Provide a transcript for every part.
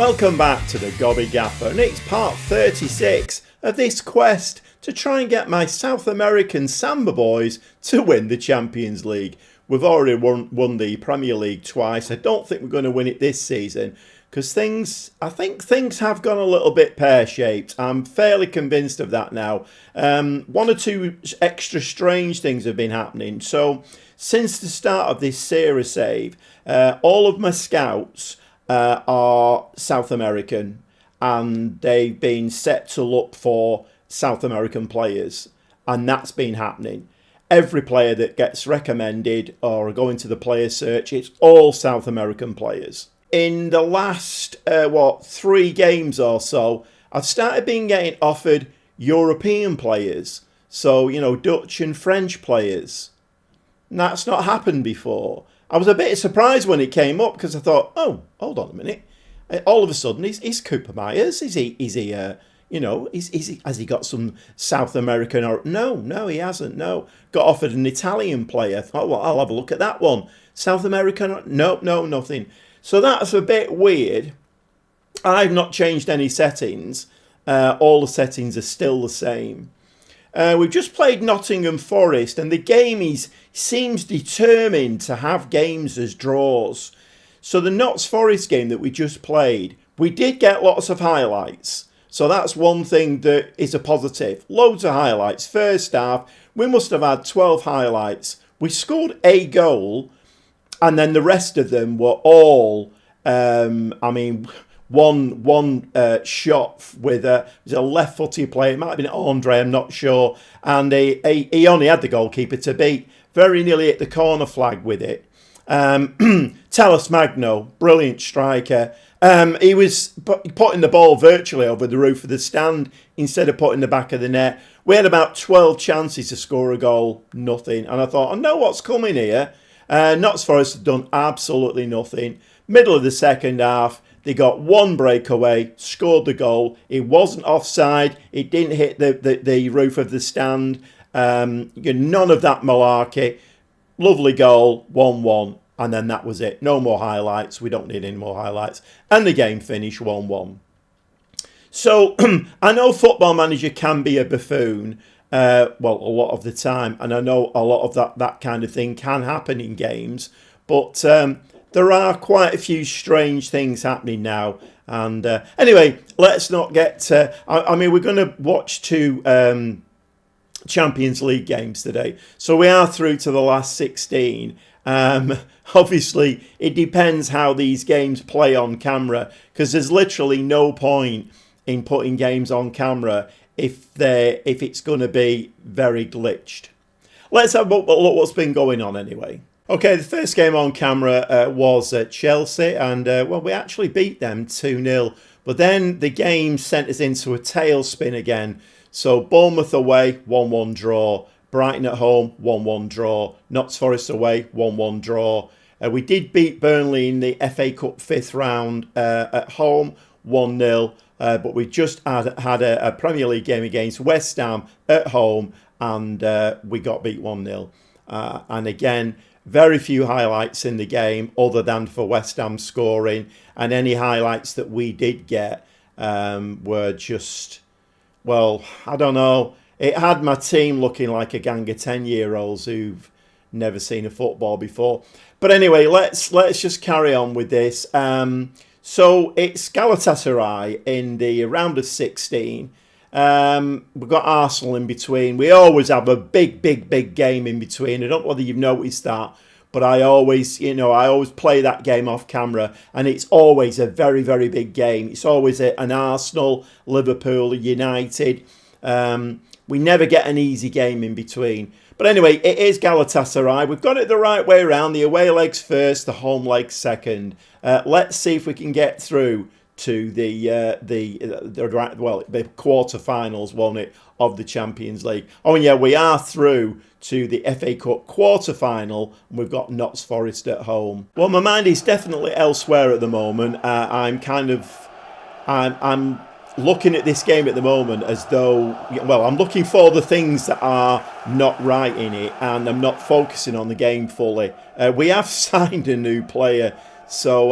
Welcome back to the Gobby Gaffer, and it's part 36 of this quest to try and get my South American Samba boys to win the Champions League. We've already won the Premier League twice. I don't think we're going to win it this season because I think things have gone a little bit pear-shaped. I'm fairly convinced of that now. One or two extra strange things have been happening. So since the start of this Ceara save, all of my scouts are South American, and they've been set to look for South American players, and that's been happening. Every player that gets recommended or going to the player search, it's all South American players. In the last 3 games or so, I've started getting offered European players, so Dutch and French players. And that's not happened before. I was a bit surprised when it came up because I thought, oh, hold on a minute. All of a sudden, he's Cooper Myers. Has he got some South American? Or no, he hasn't. No, got offered an Italian player. Thought, well, I'll have a look at that one. South American? No, nothing. So that's a bit weird. I've not changed any settings. All the settings are still the same. We've just played Nottingham Forest, and the game seems determined to have games as draws. So the Notts Forest game that we just played, we did get lots of highlights. So that's one thing that is a positive. Loads of highlights. First half, we must have had 12 highlights. We scored a goal, and then the rest of them were all, one shot with a left-footed player. It might have been Andre, I'm not sure. And he only had the goalkeeper to beat. Very nearly hit the corner flag with it. Talis Magno, brilliant striker. He was putting the ball virtually over the roof of the stand instead of putting the back of the net. We had about 12 chances to score a goal, nothing. And I thought, I know what's coming here. Notts Forest have done absolutely nothing. Middle of the second half, they got one breakaway, scored the goal. It wasn't offside. It didn't hit the roof of the stand. None of that malarkey. Lovely goal, 1-1. And then that was it. No more highlights. We don't need any more highlights. And the game finished 1-1. So I know Football Manager can be a buffoon. A lot of the time. And I know a lot of that kind of thing can happen in games. But there are quite a few strange things happening now. And anyway, let's not get... we're going to watch 2 Champions League games today. So we are through to the last 16. Obviously, it depends how these games play on camera. Because there's literally no point in putting games on camera if it's going to be very glitched. Let's have a look what's been going on anyway. Okay, the first game on camera was at Chelsea, and we actually beat them 2-0. But then the game sent us into a tailspin again. So Bournemouth away, 1-1 draw. Brighton at home, 1-1 draw. Notts Forest away, 1-1 draw. We did beat Burnley in the FA Cup 5th round at home, 1-0. But we just had a Premier League game against West Ham at home, and we got beat 1-0. And again, very few highlights in the game other than for West Ham scoring. And any highlights that we did get were just, I don't know. It had my team looking like a gang of 10-year-olds who've never seen a football before. But anyway, let's just carry on with this. So it's Galatasaray in the round of 16. We've got Arsenal in between. We always have a big game in between. I don't know whether you've noticed that, but I always play that game off camera, and it's always a very, very big game. It's always an Arsenal, Liverpool, United. We never get an easy game in between. But anyway, it is Galatasaray. We've got it the right way around. The away legs first, the home legs second. Let's see if we can get through to the quarterfinals, won't it, of the Champions League? Oh, and yeah, we are through to the FA Cup quarter-final, and we've got Notts Forest at home. Well, my mind is definitely elsewhere at the moment. I'm looking at this game at the moment as though, I'm looking for the things that are not right in it, and I'm not focusing on the game fully. We have signed a new player, so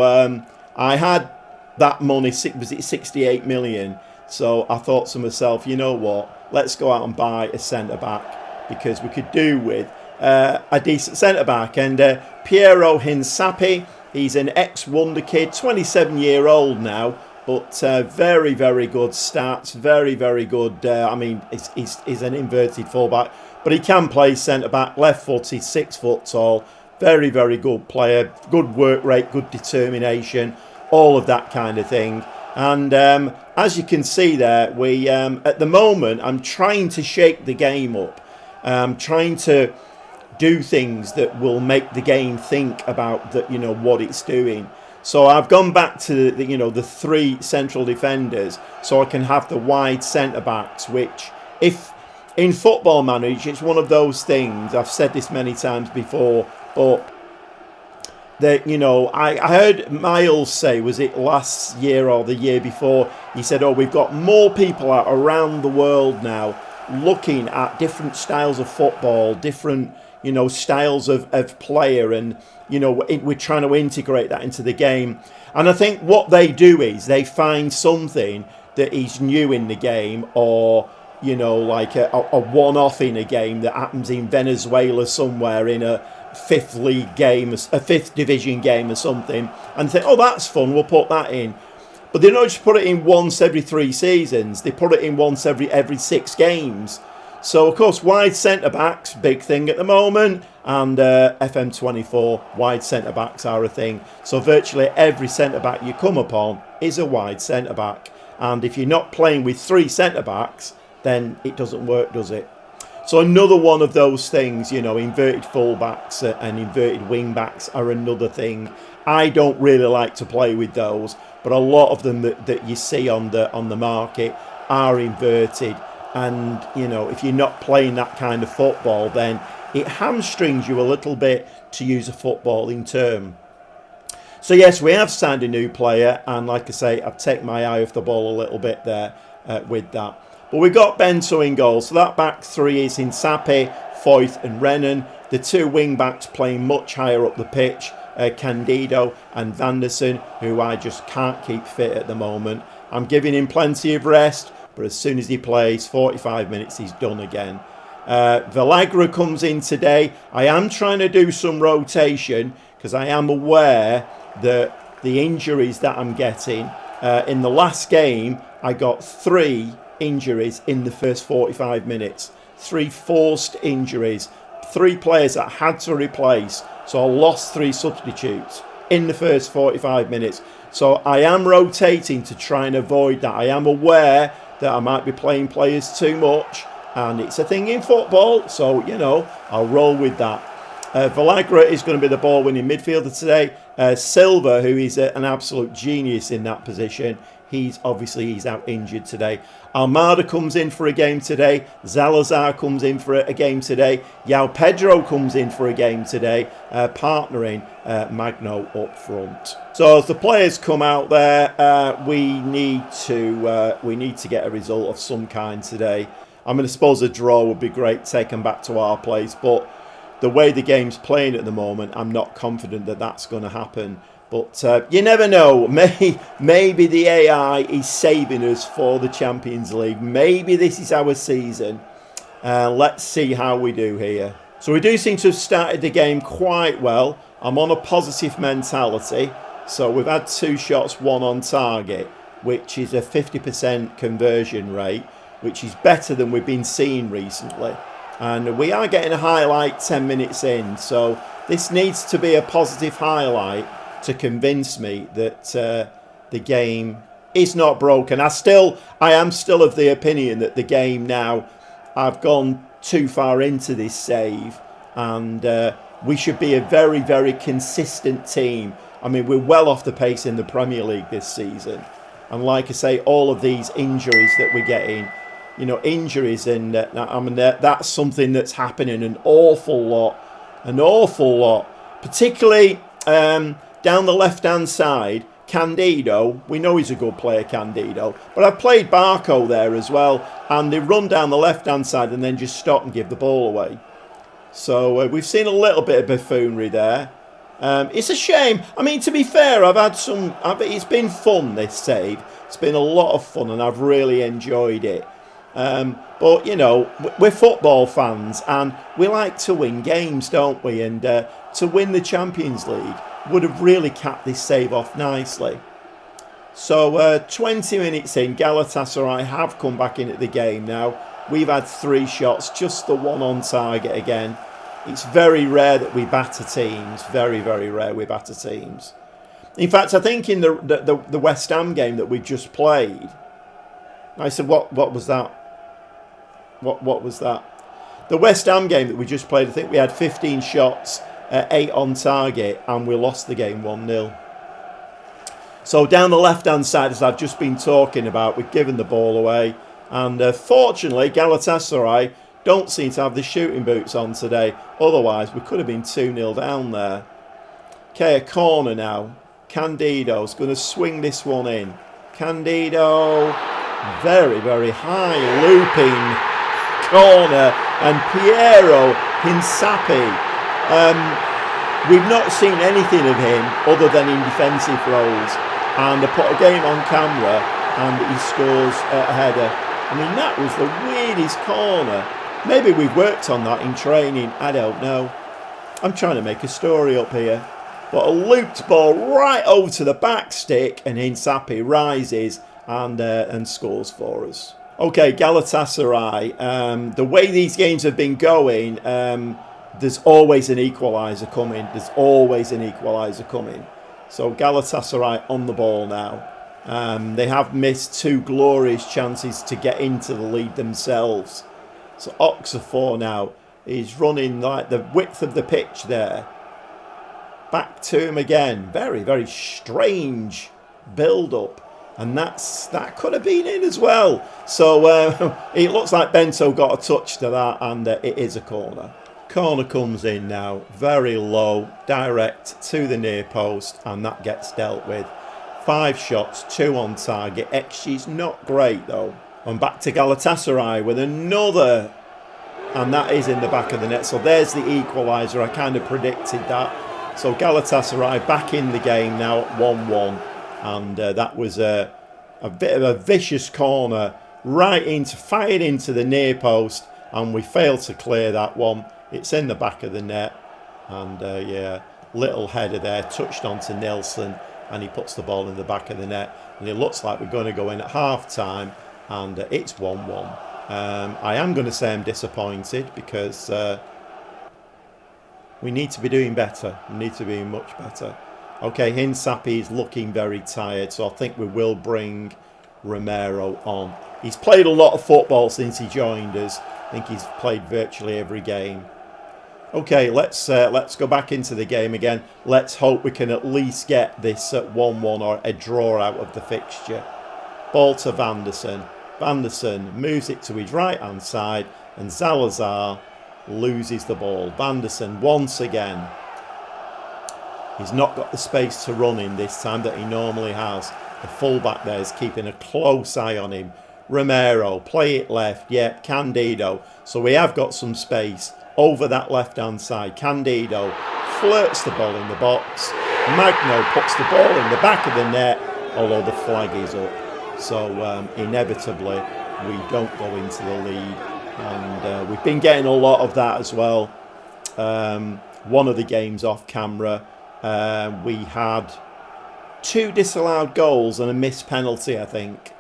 I had that money, was it 68 million? So I thought to myself, you know what, let's go out and buy a centre-back, because we could do with a decent centre-back. And Piero Hinsapi, he's an ex-Wonder Kid, 27-year-old now, but very, very good stats, very, very good. I mean, he's an inverted fullback, but he can play centre-back, left-footed, 6 foot tall, very, very good player, good work rate, good determination, all of that kind of thing. And as you can see there, we at the moment, I'm trying to shake the game up. I'm trying to do things that will make the game think about that, you know, what it's doing. So I've gone back to the 3 central defenders, so I can have the wide centre backs, which, if in Football Manager, it's one of those things. I've said this many times before, but that, you know, I heard Miles say, was it last year or the year before, he said, oh, we've got more people out around the world now looking at different styles of football, different, you know, styles of player, and, you know, we're trying to integrate that into the game. And I think what they do is they find something that is new in the game, or, you know, like a one-off in a game that happens in Venezuela somewhere in a 5th league game, a 5th division game or something, and think, oh, that's fun, we'll put that in. But they don't just put it in once every 3 seasons, they put it in once every 6 games. So, of course, wide centre-backs, big thing at the moment, and FM24 wide centre-backs are a thing. So virtually every centre-back you come upon is a wide centre-back. And if you're not playing with 3 centre-backs, then it doesn't work, does it? So another one of those things, you know, inverted full-backs and inverted wing-backs are another thing. I don't really like to play with those, but a lot of them that you see on the market are inverted. And, you know, if you're not playing that kind of football, then it hamstrings you a little bit, to use a footballing term. So, yes, we have signed a new player. And like I say, I've taken my eye off the ball a little bit there with that. But we've got Bento in goal. So that back 3 is Hinsapi, Foyth and Renan. The 2 wing-backs playing much higher up the pitch, Candido and Vanderson, who I just can't keep fit at the moment. I'm giving him plenty of rest, but as soon as he plays 45 minutes, he's done again. Villagra comes in today. I am trying to do some rotation, because I am aware that the injuries that I'm getting, in the last game, I got 3 injuries in the first 45 minutes. 3 forced injuries. 3 players that I had to replace. So I lost 3 substitutes in the first 45 minutes. So I am rotating to try and avoid that. I am aware that I might be playing players too much, and it's a thing in football, so, you know, I'll roll with that. Villagra is going to be the ball-winning midfielder today. Silva, who is an absolute genius in that position, he's out injured today. Almada comes in for a game today. Zalazar comes in for a game today. Yao Pedro comes in for a game today, partnering Magno up front. So as the players come out there, we need to get a result of some kind today. I mean, I suppose a draw would be great, take them back to our place, but the way the game's playing at the moment, I'm not confident that that's going to happen. But you never know. Maybe the AI is saving us for the Champions League. Maybe this is our season. Let's see how we do here. So we do seem to have started the game quite well. I'm on a positive mentality. So we've had 2 shots, 1 on target, which is a 50% conversion rate, which is better than we've been seeing recently. And we are getting a highlight 10 minutes in. So this needs to be a positive highlight to convince me that the game is not broken. I am still of the opinion that the game now, I've gone too far into this save, and we should be a very, very consistent team. I mean, we're well off the pace in the Premier League this season. And like I say, all of these injuries that we're getting, you know, injuries, and I mean, that's something that's happening an awful lot, particularly down the left-hand side. Candido, we know he's a good player, Candido, but I've played Barco there as well, and they run down the left-hand side and then just stop and give the ball away. So we've seen a little bit of buffoonery there. It's a shame. I mean, to be fair, it's been fun, this save. It's been a lot of fun and I've really enjoyed it. But, you know, we're football fans and we like to win games, don't we? And to win the Champions League would have really capped this save off nicely. So 20 minutes in, Galatasaray have come back into the game now. We've had 3 shots, just the one on target again. It's very rare that we batter teams. Very, very rare we batter teams. In fact, I think in the West Ham game that we just played, I said, what was that? What was that? The West Ham game that we just played, I think we had 15 shots, 8 on target, and we lost the game 1-0. So down the left-hand side, as I've just been talking about, we've given the ball away. And fortunately, Galatasaray don't seem to have the shooting boots on today. Otherwise, we could have been 2-0 down there. Okay, a corner now. Candido's going to swing this one in. Candido, very, very high, looping corner. And Piero Hinsapi. We've not seen anything of him other than in defensive roles. And I put a game on camera and he scores a header. I mean, that was the weirdest corner. Maybe we've worked on that in training. I don't know. I'm trying to make a story up here. But a looped ball right over to the back stick and Hinsapi rises and scores for us. Okay, Galatasaray. The way these games have been going, there's always an equaliser coming. There's always an equaliser coming. So Galatasaray on the ball now. They have missed 2 glorious chances to get into the lead themselves. So Okafor now is running like the width of the pitch there. Back to him again. Very, very strange build-up. And that could have been in as well. So it looks like Bento got a touch to that and it is a corner. Corner comes in now. Very low. Direct to the near post and that gets dealt with. 5 shots, 2 on target. XG's not great though. And back to Galatasaray with another. And that is in the back of the net. So there's the equaliser. I kind of predicted that. So Galatasaray back in the game now at 1-1. And that was a bit of a vicious corner. Fired into the near post. And we failed to clear that one. It's in the back of the net. And yeah, little header there. Touched onto Nilsson. And he puts the ball in the back of the net. And it looks like we're going to go in at half-time. And it's 1-1. I am going to say I'm disappointed because we need to be doing better. We need to be much better. Okay, Hinsapi is looking very tired. So I think we will bring Romero on. He's played a lot of football since he joined us. I think he's played virtually every game. Okay, let's go back into the game again. Let's hope we can at least get this at 1-1 or a draw out of the fixture. Ball to Vanderson. Vanderson moves it to his right-hand side and Salazar loses the ball. Vanderson once again. He's not got the space to run in this time that he normally has. The fullback there is keeping a close eye on him. Romero, play it left. Yep, Candido. So we have got some space over that left-hand side. Candido flirts the ball in the box. Magno puts the ball in the back of the net, although the flag is up. So inevitably, we don't go into the lead. And we've been getting a lot of that as well. One of the games off camera, we had 2 disallowed goals and a missed penalty, I think,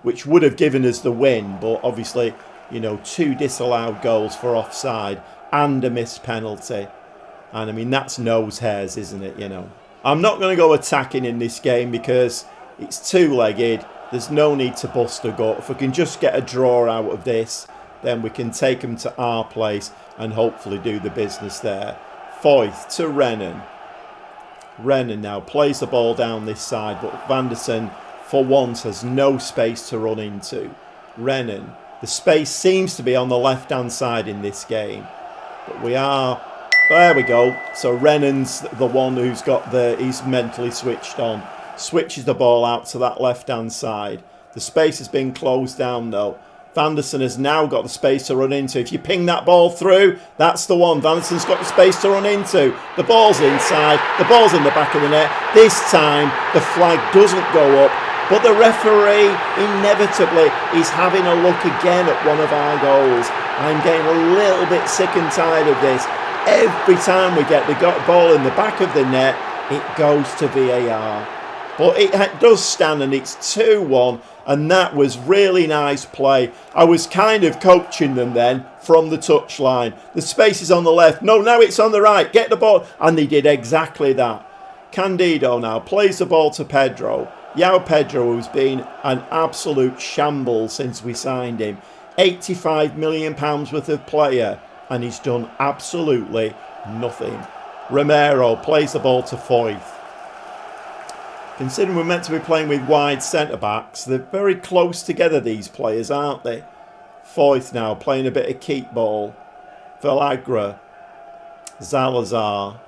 which would have given us the win. But obviously, you know, 2 disallowed goals for offside and a missed penalty. And I mean, that's nose hairs, isn't it, you know. I'm not going to go attacking in this game because it's 2-legged. There's no need to bust a gut. If we can just get a draw out of this, then we can take them to our place and hopefully do the business there. Foyth to Renan. Renan now plays the ball down this side, but Vanderson for once has no space to run into. Renan. The space seems to be on the left-hand side in this game. But we are... There we go. So Renan's the one who's got he's mentally switched on. Switches the ball out to that left-hand side. The space has been closed down though. Vanderson has now got the space to run into. If you ping that ball through, that's the one. Vanderson's got the space to run into. The ball's inside. The ball's in the back of the net. This time, the flag doesn't go up. But the referee, inevitably, is having a look again at one of our goals. I'm getting a little bit sick and tired of this. Every time we get the ball in the back of the net, it goes to VAR. But it does stand, and it's 2-1, and that was really nice play. I was kind of coaching them then from the touchline. The space is on the left. No, now it's on the right. Get the ball. And they did exactly that. Candido now plays the ball to Pedro. João Pedro, who's been an absolute shambles since we signed him. £85 million worth of player, and he's done absolutely nothing. Romero plays the ball to Foyth. Considering we're meant to be playing with wide centre-backs, they're very close together, these players, aren't they? Foyth now playing a bit of keep ball. Villagra. Zalazar.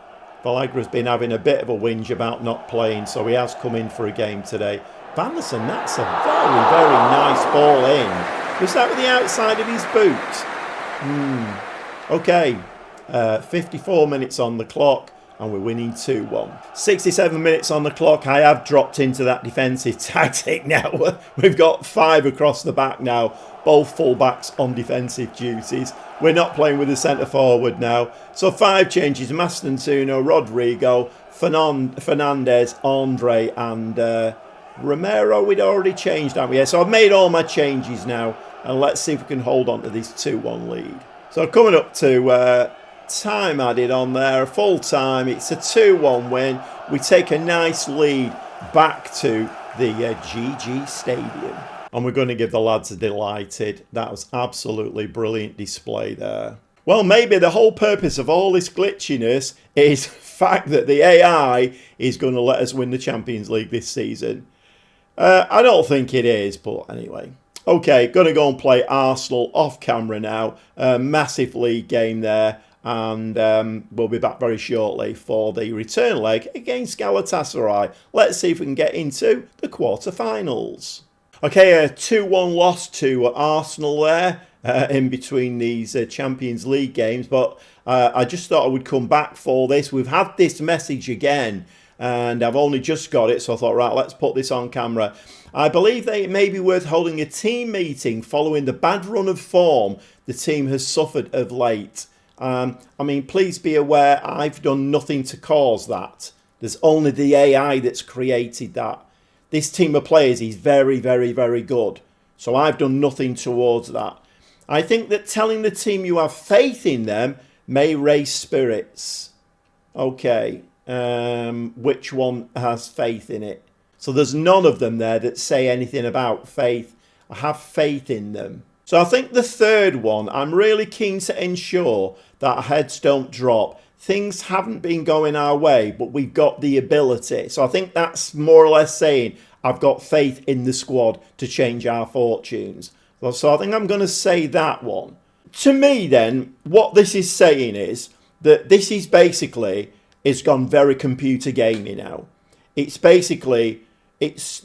Villagra's been having a bit of a whinge about not playing, so he has come in for a game today. Vanderson, that's a very, very nice ball in. Was that with the outside of his boot? Okay, 54 minutes on the clock, and we're winning 2-1. 67 minutes on the clock. I have dropped into that defensive tactic now. We've got 5 across the back now, both full-backs on defensive duties. We're not playing with a centre-forward now. So 5 changes: Mastantuono, Rodrigo, Fernandez, Andre, and Romero. We'd already changed, haven't we? Yeah, so I've made all my changes now, and let's see if we can hold on to this 2-1 lead. So coming up to time added on there, full time. It's a 2-1 win. We take a nice lead back to the GG Stadium. And we're going to give the lads a delighted. That was absolutely brilliant display there. Well, maybe the whole purpose of all this glitchiness is the fact that the AI is going to let us win the Champions League this season. I don't think it is, but anyway. Okay, going to go and play Arsenal off camera now. Massive league game there. And we'll be back very shortly for the return leg against Galatasaray. Let's see if we can get into the quarter-finals. Okay, a 2-1 loss to Arsenal there in between these Champions League games. But I just thought I would come back for this. We've had this message again, and I've only just got it. So I thought, right, let's put this on camera. I believe that it may be worth holding a team meeting following the bad run of form the team has suffered of late. I mean, please be aware, I've done nothing to cause that. There's only the AI that's created that. This team of players is very, very, very good. So I've done nothing towards that. I think that telling the team you have faith in them may raise spirits. Okay, which one has faith in it? So there's none of them there that say anything about faith. I have faith in them. So I think the third one, I'm really keen to ensure that our heads don't drop. Things haven't been going our way, but we've got the ability. So I think that's more or less saying I've got faith in the squad to change our fortunes. So I think I'm going to say that one. To me then, what this is saying is that this is basically, it's gone very computer gamey now. It's basically, it's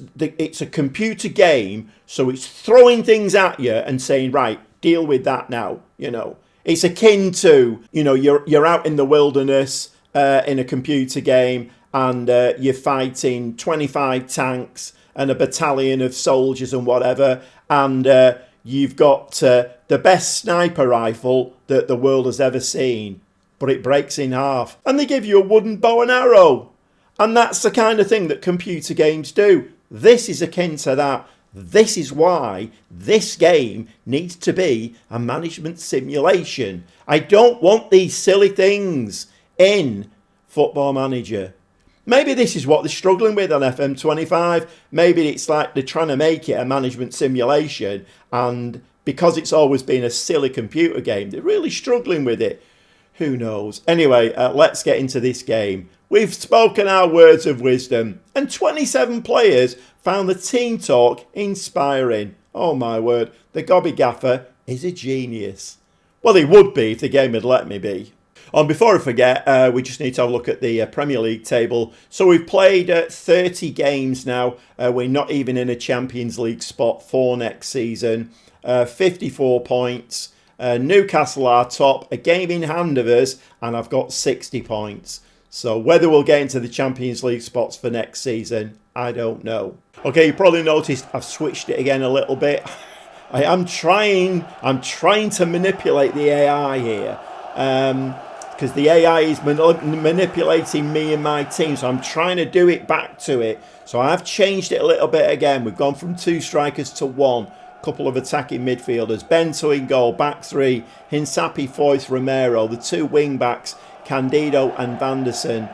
a computer game, so it's throwing things at you and saying, right, deal with that now, you know. It's akin to, you know, you're out in the wilderness in a computer game, and you're fighting 25 tanks and a battalion of soldiers and whatever, and you've got the best sniper rifle that the world has ever seen, but it breaks in half, and they give you a wooden bow and arrow. And that's the kind of thing that computer games do. This is akin to that. This is why this game needs to be a management simulation. I don't want these silly things in Football Manager. Maybe this is what they're struggling with on FM25. Maybe it's like they're trying to make it a management simulation, and because it's always been a silly computer game, they're really struggling with it. Who knows? Anyway, let's get into this game. We've spoken our words of wisdom, and 27 players found the team talk inspiring. Oh my word, the Gobby Gaffer is a genius. Well, he would be if the game had let me be. And before I forget, we just need to have a look at the Premier League table. So we've played 30 games now. We're not even in a Champions League spot for next season. 54 points. Newcastle are top, a game in hand of us, and I've got 60 points. So whether we'll get into the Champions League spots for next season, I don't know. Okay, you probably noticed I've switched it again a little bit. I'm trying to manipulate the AI here. Because the AI is manipulating me and my team, so I'm trying to do it back to it. So I've changed it a little bit again. We've gone from 2 strikers to 1. Couple of attacking midfielders. Bento in goal, back 3. Hinsapi, Foyth, Romero. The 2 wing backs, Candido and Vanderson.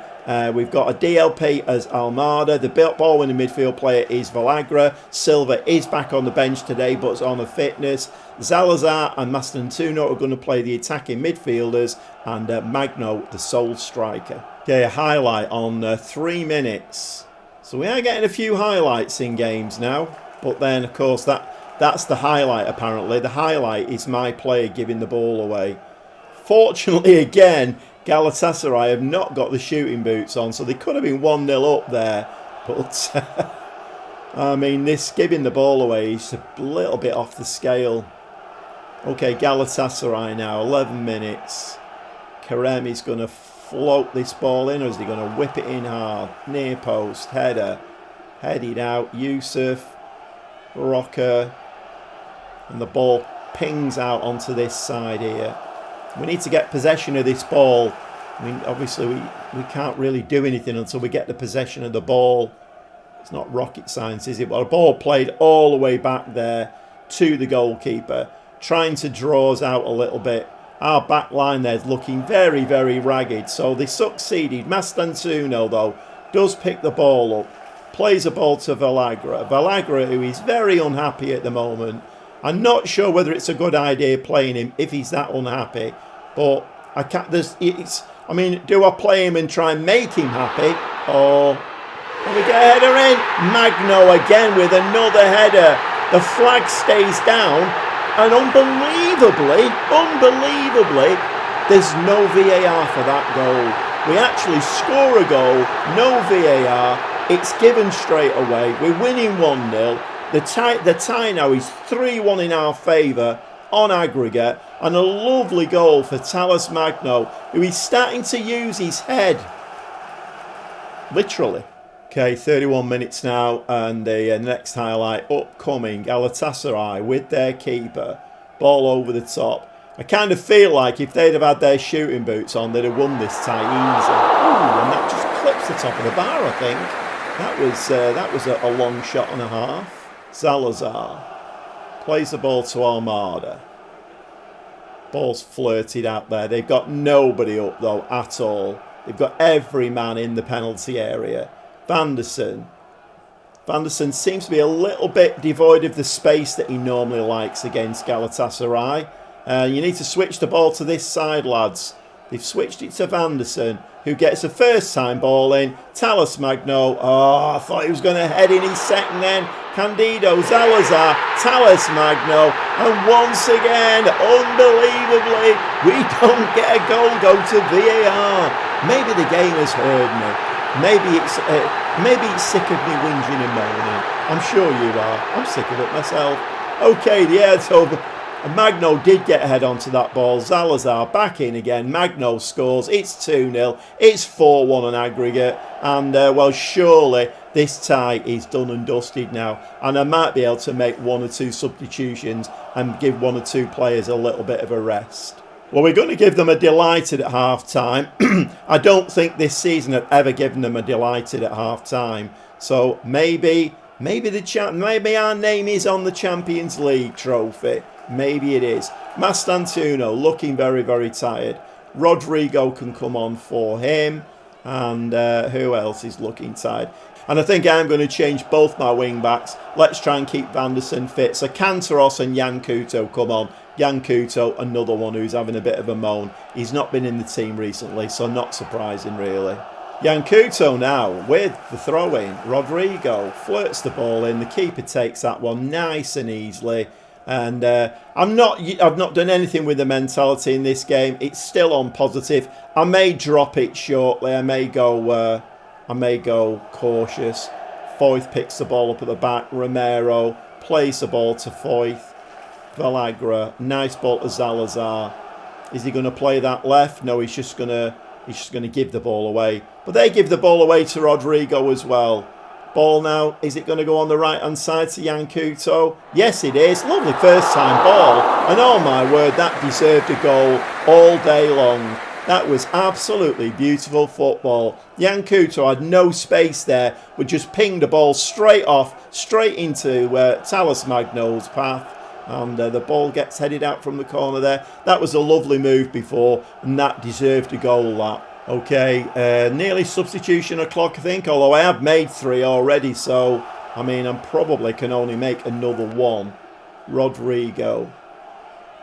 We've got a DLP as Almada. The ball winning midfield player is Valagra. Silva is back on the bench today, but is on a fitness. Zalazar and Mastantuono are going to play the attacking midfielders, and Magno, the sole striker. Okay, a highlight on 3 minutes. So we are getting a few highlights in games now, but then, of course, that's the highlight, apparently. The highlight is my player giving the ball away. Fortunately, again, Galatasaray have not got the shooting boots on, so they could have been 1-0 up there. But, I mean, this giving the ball away is a little bit off the scale. Okay, Galatasaray now, 11 minutes. Karemi's going to float this ball in, or is he going to whip it in hard? Near post, header. Headed out, Yusuf, Rocker. And the ball pings out onto this side here. We need to get possession of this ball. I mean, obviously, we can't really do anything until we get the possession of the ball. It's not rocket science, is it? But a ball played all the way back there to the goalkeeper, trying to draw us out a little bit. Our back line there is looking very, very ragged. So they succeeded. Mastantuono, though, does pick the ball up, plays a ball to Valagra. Valagra, who is very unhappy at the moment. I'm not sure whether it's a good idea playing him if he's that unhappy, but I can't. I mean, do I play him and try and make him happy, or we get a header in? Magno again with another header. The flag stays down, and unbelievably, there's no VAR for that goal. We actually score a goal, no VAR. It's given straight away. We're winning 1-0. The tie now is 3-1 in our favour on aggregate, and a lovely goal for Talas Magno, who is starting to use his head. Literally. Okay, 31 minutes now, and the next highlight upcoming. Galatasaray with their keeper. Ball over the top. I kind of feel like if they'd have had their shooting boots on, they'd have won this tie easy. Ooh, and that just clips the top of the bar, I think. That was a long shot and a half. Salazar plays the ball to Almada. Ball's flirted out there. They've got nobody up, though, at all. They've got every man in the penalty area. Vanderson seems to be a little bit devoid of the space that he normally likes against Galatasaray. You need to switch the ball to this side, lads. They've switched it to Vanderson, who gets a first-time ball in. Talas Magno. Oh, I thought he was going to head in his second then. Candido, Zalazar, Talas Magno. And once again, unbelievably, we don't get a goal, go to VAR. Maybe the game has heard me. Maybe it's sick of me whinging and moaning. I'm sure you are. I'm sick of it myself. Okay, the air's over. Magno did get a head onto that ball. Zalazar back in again. Magno scores. It's 2-0. It's 4-1 on aggregate. And, well, surely this tie is done and dusted now. And I might be able to make 1 or 2 substitutions and give 1 or 2 players a little bit of a rest. Well, we're going to give them a delighted at half-time. I don't think this season I've ever given them a delighted at half-time. So maybe our name is on the Champions League trophy. Maybe it is. Mastantuono looking very, very tired. Rodrigo can come on for him. And who else is looking tired? And I think I'm going to change both my wing backs. Let's try and keep Vanderson fit. So Kantaros and Yan Couto come on. Yan Couto, another one who's having a bit of a moan. He's not been in the team recently, so not surprising really. Yan Couto now with the throw-in. Rodrigo flirts the ball in. The keeper takes that one nice and easily. And I've not done anything with the mentality in this game. It's still on positive. I may drop it shortly. I may go cautious. Foyth picks the ball up at the back. Romero plays the ball to Foyth. Villagra, nice ball to Salazar. Is he going to play that left? No, he's just going to give the ball away. But they give the ball away to Rodrigo as well. Ball now, is it going to go on the right hand side to Yankuto? Yes, it is. Lovely first time ball. And oh my word, that deserved a goal all day long. That was absolutely beautiful football. Yankuto had no space there, but just pinged the ball straight into Talles Magno's path. And the ball gets headed out from the corner there. That was a lovely move before, and that deserved a goal, that. Okay, nearly substitution o'clock, I think, although I have made 3 already, so, I mean, I probably can only make another 1. Rodrigo.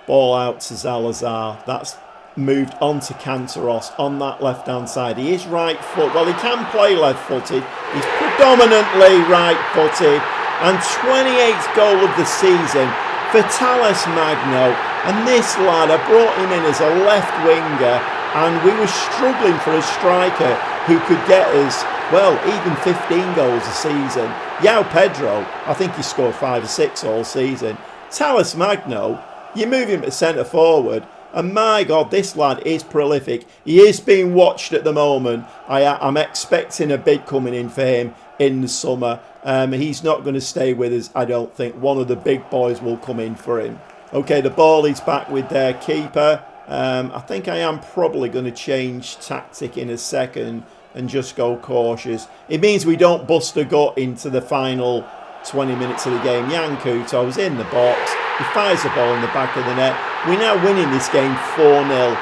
Ball out to Salazar. That's moved on to Cantoros on that left-hand side. He is right foot. Well, he can play left-footed. He's predominantly right-footed. And 28th goal of the season for Talles Magno. And this lad, I brought him in as a left winger, and we were struggling for a striker who could get us, well, even 15 goals a season. João Pedro, I think he scored 5 or 6 all season. Talles Magno, you move him to centre forward, and my God, this lad is prolific. He is being watched at the moment. I'm expecting a bid coming in for him in the summer. He's not going to stay with us, I don't think. One of the big boys will come in for him. Okay, the ball is back with their keeper. I think I am probably going to change tactic in a second and just go cautious. It means we don't bust a gut into the final 20 minutes of the game. Yankuto's in the box. He fires the ball in the back of the net. We're now winning this game 4-0.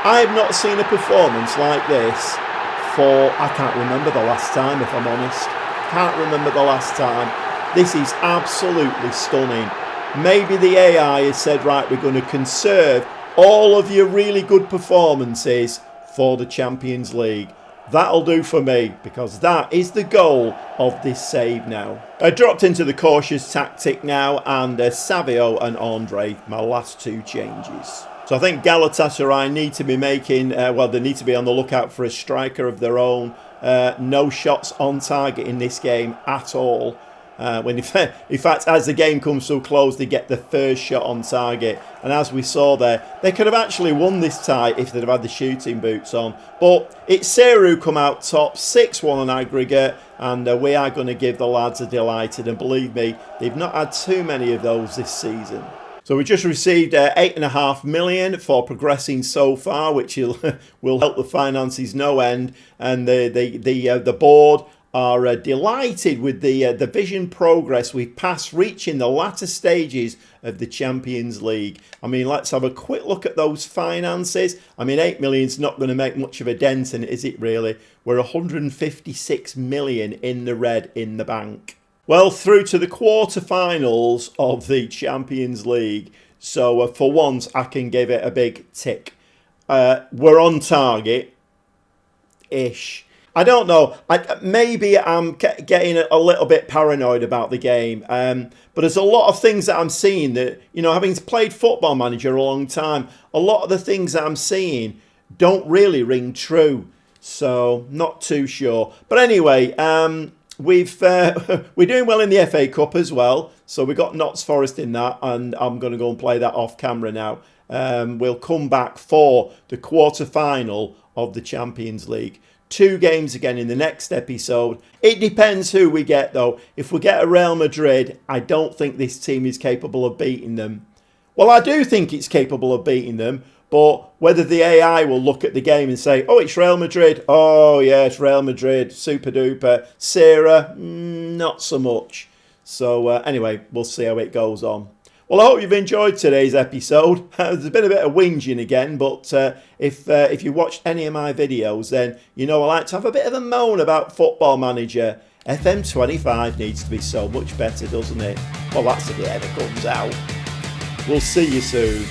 I have not seen a performance like this for, I can't remember the last time, if I'm honest. Can't remember the last time. This is absolutely stunning. Maybe the AI has said, right, we're going to conserve all of your really good performances for the Champions League. That'll do for me, because that is the goal of this save now. I dropped into the cautious tactic now, and Savio and Andre, my last 2 changes. So I think Galatasaray need to be making, they need to be on the lookout for a striker of their own. No shots on target in this game at all. When in fact, as the game comes to a close, they get the first shot on target. And as we saw there, they could have actually won this tie if they'd have had the shooting boots on. But it's Ceara who come out top, 6-1 on aggregate. And we are going to give the lads a delighted. And believe me, they've not had too many of those this season. So we just received 8.5 million for progressing so far, which will help the finances no end. And the board are delighted with the division progress we've passed, reaching the latter stages of the Champions League. I mean, let's have a quick look at those finances. I mean, 8 million's not going to make much of a dent in it, is it really? We're 156 million in the red in the bank. Well, through to the quarterfinals of the Champions League. So for once, I can give it a big tick. We're on target-ish. I don't know. Maybe I'm getting a little bit paranoid about the game. But there's a lot of things that I'm seeing that, you know, having played Football Manager a long time, a lot of the things that I'm seeing don't really ring true. So, not too sure. But anyway, we're doing well in the FA Cup as well. So we got Notts Forest in that, and I'm going to go and play that off camera now. We'll come back for the quarter-final of the Champions League. 2 games again in the next episode. It depends who we get, though. If we get a Real Madrid, I don't think this team is capable of beating them. Well, I do think it's capable of beating them, but whether the AI will look at the game and say, oh, it's Real Madrid. Oh, yeah, it's Real Madrid. Super duper. Ceara, not so much. So, anyway, we'll see how it goes on. Well, I hope you've enjoyed today's episode. There's been a bit of whinging again, but if you watched any of my videos, then you know I like to have a bit of a moan about Football Manager. FM25 needs to be so much better, doesn't it? Well, that's the day that comes out. We'll see you soon.